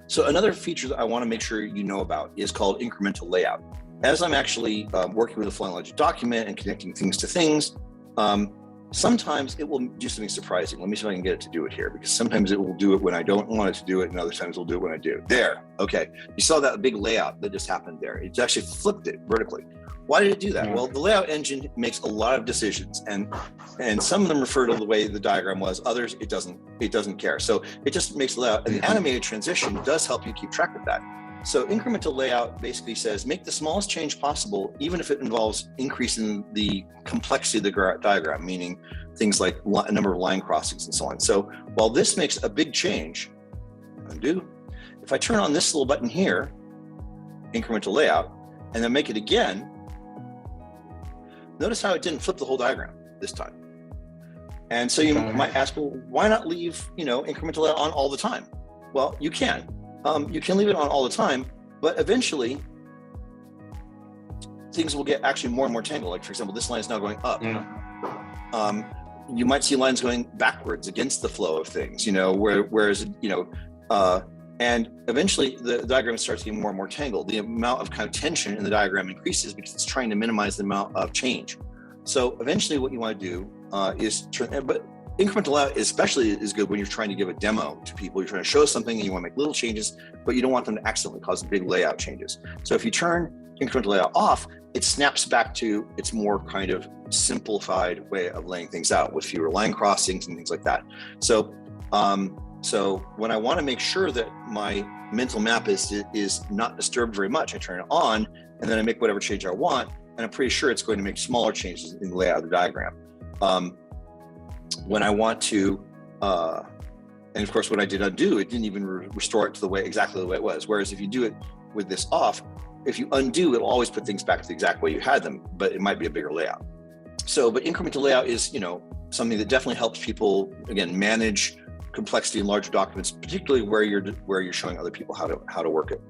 So another feature that I want to make sure you know about is called incremental layout. As I'm actually working with a flow and logic document and connecting things to things, sometimes it will do something surprising. Let me see if I can get it to do it here, because sometimes it will do it when I don't want it to do it, and other times it'll do it when I do. There, okay. You saw that big layout that just happened there. It actually flipped it vertically. Why did it do that? Well, the layout engine makes a lot of decisions, and some of them refer to the way the diagram was. Others, it doesn't care. So it just makes layout, and the animated transition does help you keep track of that. So incremental layout basically says, make the smallest change possible, even if it involves increasing the complexity of the diagram, meaning things like a number of line crossings and so on. So while this makes a big change, undo, if I turn on this little button here, incremental layout, and then make it again, notice how it didn't flip the whole diagram this time. And so you might ask, well, why not leave, incremental layout on all the time? Well, you can. You can leave it on all the time, but eventually things will get actually more and more tangled. Like, for example, this line is now going up. You might see lines going backwards against the flow of things, whereas, and eventually the diagram starts getting more and more tangled. The amount of kind of tension in the diagram increases because it's trying to minimize the amount of change. So eventually what you want to do is but incremental layout especially is good when you're trying to give a demo to people. You're trying to show something and you want to make little changes, but you don't want them to accidentally cause big layout changes. So if you turn incremental layout off, it snaps back to its more kind of simplified way of laying things out with fewer line crossings and things like that. So when I want to make sure that my mental map is not disturbed very much, I turn it on and then I make whatever change I want, and I'm pretty sure it's going to make smaller changes in the layout of the diagram. When I want to, and of course, when I did undo, it didn't even restore it to exactly the way it was. Whereas if you do it with this off, if you undo, it'll always put things back to the exact way you had them, but it might be a bigger layout. So, but incremental layout is, something that definitely helps people, again, manage complexity in larger documents, particularly where you're showing other people how to work it.